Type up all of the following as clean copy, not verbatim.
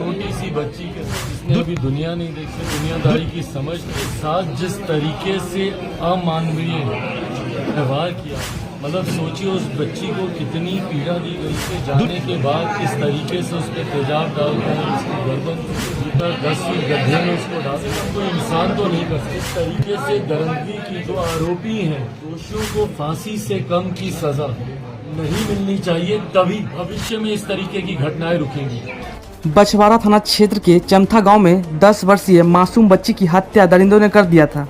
छोटी सी बच्ची के जिसने अभी दुनिया नहीं देखी, दुनियादारी की समझ के साथ जिस तरीके से अमानवीय व्यवहार किया, मतलब सोचिए उस बच्ची को कितनी पीड़ा दी गई थी। जाने के बाद इस तरीके से उस पर तेजाब डालकर उसकी गर्दन भीतर 10 फीट गड्ढे में उसको डाल देना कोई इंसान तो नहीं कर सकता। इस तरीके से दरिंदगी की जो आरोपी हैं, दोषियों को फांसी से कम की सजा नहीं मिलनी चाहिए, तभी भविष्य में इस तरीके की घटनाएं रुकेंगी। बछवाड़ा थाना क्षेत्र के चमथा गांव में 10 वर्षीय मासूम बच्ची की हत्या दरिंदों ने कर दिया था।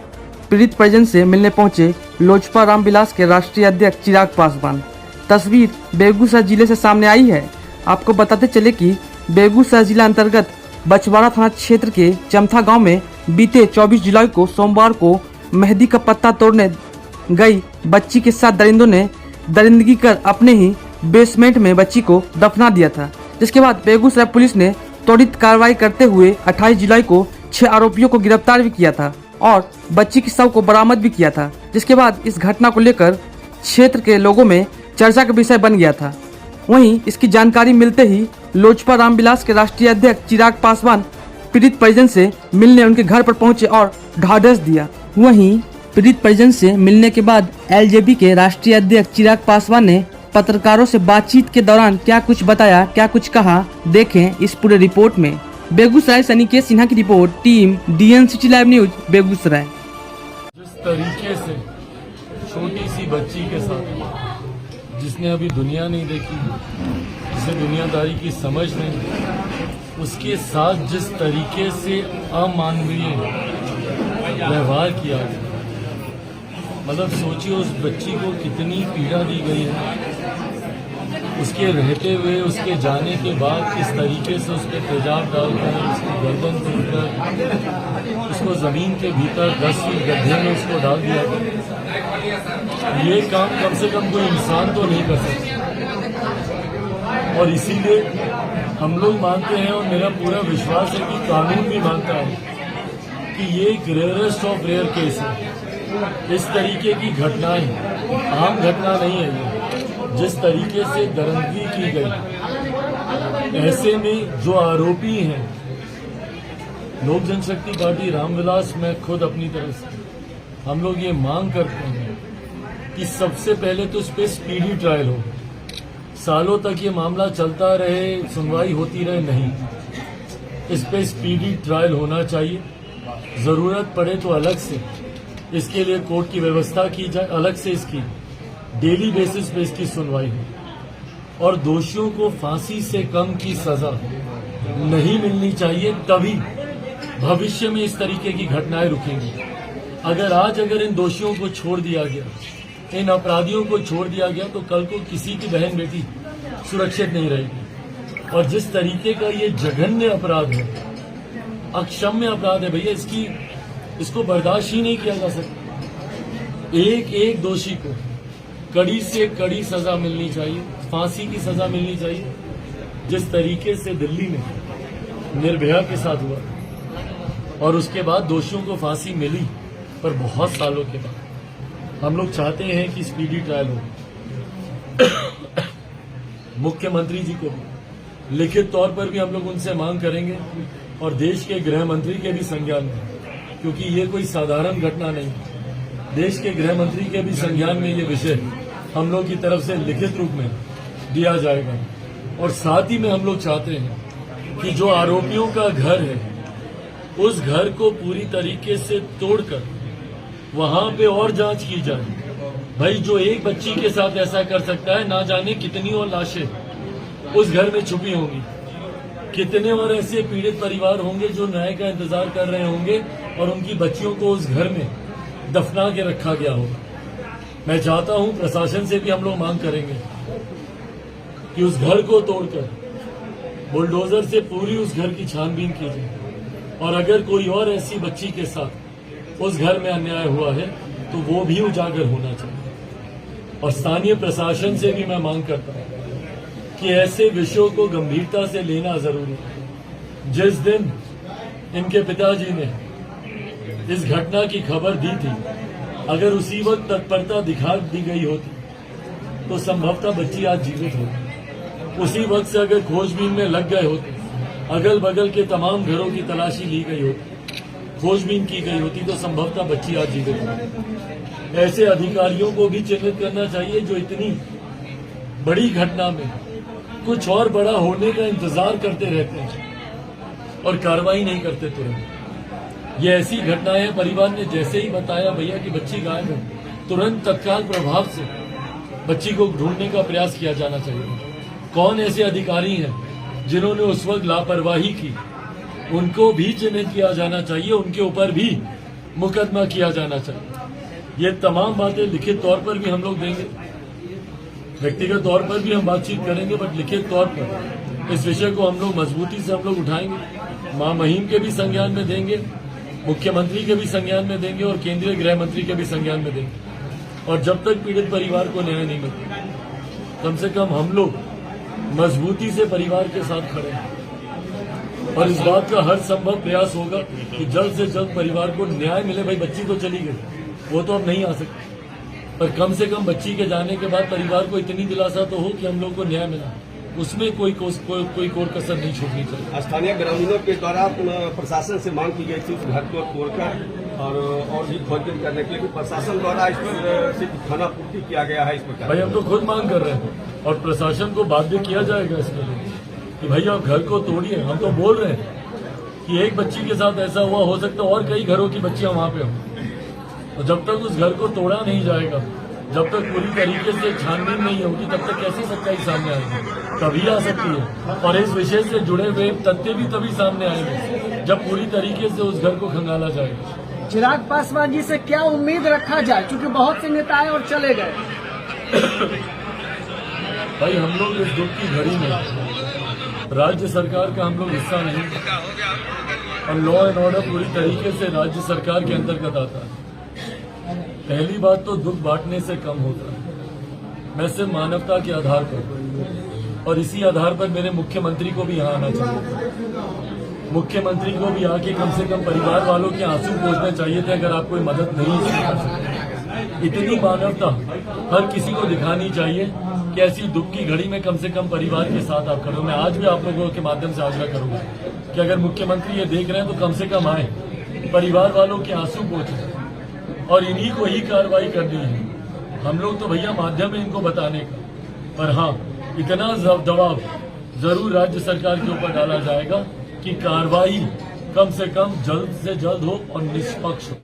पीड़ित परिजन से मिलने पहुंचे लोजपा रामविलास के राष्ट्रीय अध्यक्ष चिराग पासवान। तस्वीर बेगूसराय जिले से सामने आई है। आपको बताते चले कि बेगूसराय जिला अंतर्गत बछवाड़ा थाना क्षेत्र के चमथा गांव में बीते 24 जुलाई को सोमवार को मेहंदी का पत्ता तोड़ने गई बच्ची के साथ दरिंदों ने दरिंदगी कर अपने ही बेसमेंट में बच्ची को दफना दिया था, जिसके बाद बेगूसराय पुलिस ने त्वरित कार्रवाई करते हुए 28 जुलाई को 6 आरोपियों को गिरफ्तार भी किया था और बच्ची के शव को बरामद भी किया था, जिसके बाद इस घटना को लेकर क्षेत्र के लोगों में चर्चा का विषय बन गया था। वहीं इसकी जानकारी मिलते ही लोजपा रामविलास के राष्ट्रीय अध्यक्ष चिराग पासवान पीड़ित परिजन से मिलने उनके घर पर पहुंचे और ढाढ़स दिया। वहीं पीड़ित परिजन से मिलने के बाद एलजेपी के राष्ट्रीय अध्यक्ष चिराग पासवान ने पत्रकारों से बातचीत के दौरान क्या कुछ बताया, क्या कुछ कहा, देखें इस पूरे रिपोर्ट में। बेगूसराय से निकेश सिन्हा की report, team DN city live news Begusarai. जिस तरीके से छोटी सी बच्ची के साथ जिसने अभी दुनिया नहीं देखी, जिसे दुनियादारी की समझ नहीं, उसके साथ जिस तरीके से अमानवीय व्यवहार किया, मतलब सोचिए उस बच्ची को कितनी पीड़ा दी गई है। उसके रहते हुए, उसके जाने के बाद इस तरीके से उस पर तेजाब डालकर उसकी गर्दन तोड़कर उसको जमीन के भीतर 10 फीट गड्ढे में उसको डाल दिया गया। ये काम कम से कम कोई इंसान तो नहीं कर सकता, और इसीलिए हम लोग मानते हैं और मेरा पूरा विश्वास है कि कानून भी मानता है कि ये एक रेयरेस्ट ऑफ रेयर केस है। इस तरीके की घटनाएं आम घटना नहीं है। ये जिस तरीके से दरिंदगी की गई, ऐसे में जो आरोपी हैं, लोक जनशक्ति पार्टी रामविलास में खुद अपनी तरफ से हम लोग ये मांग करते हैं कि सबसे पहले तो इस पे स्पीडी ट्रायल हो। सालों तक ये मामला चलता रहे, सुनवाई होती रहे, नहीं, इस पे स्पीडी ट्रायल होना चाहिए। जरूरत पड़े तो अलग से इसके लिए कोर्ट की व्यवस्था की जाए, अलग से इसकी डेली बेसिस पे इसकी सुनवाई हो, और दोषियों को फांसी से कम की सजा नहीं मिलनी चाहिए, तभी भविष्य में इस तरीके की घटनाएं रुकेंगी। अगर इन दोषियों को छोड़ दिया गया, इन अपराधियों को छोड़ दिया गया, तो कल को किसी की बहन बेटी सुरक्षित नहीं रहेगी। और जिस तरीके का ये जघन्य अपराध है, अक्षम्य अपराध है भैया, इसको बर्दाश्त ही नहीं किया जा सकता। एक एक दोषी को कड़ी से कड़ी सजा मिलनी चाहिए, फांसी की सजा मिलनी चाहिए। जिस तरीके से दिल्ली में निर्भया के साथ हुआ और उसके बाद दोषियों को फांसी मिली, पर बहुत सालों के बाद हम लोग चाहते हैं कि स्पीडी ट्रायल हो। मुख्यमंत्री जी को भी लिखित तौर पर भी हम लोग उनसे मांग करेंगे, और देश के गृह मंत्री के भी संज्ञान में, क्योंकि ये कोई साधारण घटना नहीं, देश के गृह मंत्री के भी संज्ञान में ये विषय हम लोग की तरफ से लिखित रूप में दिया जाएगा। और साथ ही में हम लोग चाहते हैं कि जो आरोपियों का घर है, उस घर को पूरी तरीके से तोड़कर वहां पे और जांच की जाए। भाई, जो एक बच्ची के साथ ऐसा कर सकता है, ना जाने कितनी और लाशें उस घर में छुपी होंगी, कितने और ऐसे पीड़ित परिवार होंगे जो न्याय का इंतजार कर रहे होंगे और उनकी बच्चियों को उस घर में दफना के रखा गया होगा। मैं चाहता हूं प्रशासन से भी हम लोग मांग करेंगे कि उस घर को तोड़कर बुलडोजर से पूरी उस घर की छानबीन की जाए, और अगर कोई और ऐसी बच्ची के साथ उस घर में अन्याय हुआ है तो वो भी उजागर होना चाहिए। और स्थानीय प्रशासन से भी मैं मांग करता हूं कि ऐसे विषयों को गंभीरता से लेना जरूरी है। जिस दिन इनके पिताजी ने इस घटना की खबर दी थी, अगर उसी वक्त तत्परता दिखा दी गई होती तो संभवतः बच्ची आज जीवित होती। उसी वक्त से अगर खोजबीन में लग गए होते अगल बगल के तमाम घरों की तलाशी ली गई होती, खोजबीन की गई होती तो संभवतः बच्ची आज जीवित होती। ऐसे अधिकारियों को भी चिन्हित करना चाहिए जो इतनी बड़ी घटना में कुछ और बड़ा होने का इंतजार करते रहते हैं और कार्रवाई नहीं करते तुरंत। ये ऐसी घटनाएं है, परिवार ने जैसे ही बताया भैया कि बच्ची गायब है, तुरंत तत्काल प्रभाव से बच्ची को ढूंढने का प्रयास किया जाना चाहिए। कौन ऐसे अधिकारी हैं जिन्होंने उस वक्त लापरवाही की, उनको भी चिन्हित किया जाना चाहिए, उनके ऊपर भी मुकदमा किया जाना चाहिए। ये तमाम बातें लिखित तौर पर भी हम लोग देंगे, व्यक्तिगत तौर पर भी हम बातचीत करेंगे, बट लिखित तौर पर इस विषय को हम लोग मजबूती से हम लोग उठाएंगे। मां महिम के भी संज्ञान में देंगे, मुख्यमंत्री के भी संज्ञान में देंगे और केंद्रीय गृह मंत्री के भी संज्ञान में देंगे। और जब तक पीड़ित परिवार को न्याय नहीं मिलता, कम से कम हम लोग मजबूती से परिवार के साथ खड़े हैं और इस बात का हर संभव प्रयास होगा कि जल्द से जल्द परिवार को न्याय मिले। भाई बच्ची तो चली गई, वो तो अब नहीं आ सकती, पर कम से कम बच्ची के जाने के बाद परिवार को इतनी दिलासा तो हो कि हम लोग को न्याय मिला, उसमें कोई कोर कसर नहीं छोड़नी चाहिए। स्थानीय ग्रामीणों के द्वारा प्रशासन से मांग की गई थी उस घर को तोड़कर और भी खोजबीन करने के लिए, प्रशासन द्वारा इस पर सिर्फ खाना पूर्ति किया गया है। इस पर भाई हम तो खुद मांग कर रहे हैं और प्रशासन को बाध्य किया जाएगा इसके लिए कि भैया आप घर को तोड़िए। हम तो बोल रहे हैं कि एक बच्ची के साथ ऐसा हुआ, हो सकता है और कई घरों की बच्चियां वहां पे हों, और जब तक उस घर को तोड़ा नहीं जाएगा, जब तक पूरी तरीके से छानबीन नहीं होगी, तब तक कैसी सच्चाई सामने आएगी? तभी आ सकती है। और इस विषय से जुड़े हुए तथ्य भी तभी सामने आएंगे जब पूरी तरीके से उस घर को खंगाला जाएगा। चिराग पासवान जी से क्या उम्मीद रखा जाए, क्योंकि बहुत से नेता आए और चले गए। भाई हम लोग इस दुख की घड़ी में राज्य सरकार का हम लोग हिस्सा नहीं, और लॉ एंड ऑर्डर पूरी तरीके से राज्य सरकार के अंतर्गत आता है। पहली बात तो दुख बांटने से कम होता है, मैं सिर्फ मानवता के आधार पर, और इसी आधार पर मेरे मुख्यमंत्री को भी यहाँ आना चाहिए। मुख्यमंत्री को भी आके कम से कम परिवार वालों के आंसू पोंछने चाहिए थे, अगर आप कोई मदद नहीं कर सकते। इतनी मानवता हर किसी को दिखानी चाहिए कि ऐसी दुख की घड़ी में कम से कम परिवार के साथ आप खड़े हो। मैं आज भी आप लोगों के माध्यम से आग्रह करूंगा कि अगर मुख्यमंत्री ये देख रहे हैं तो कम से कम आए, परिवार वालों के आंसू पोंछे, और इन्हीं को ही कार्रवाई करनी है। हम लोग तो भैया माध्यम है इनको बताने का, पर हाँ इतना दबाव जरूर राज्य सरकार के ऊपर डाला जाएगा कि कार्रवाई कम से कम जल्द से जल्द हो और निष्पक्ष हो।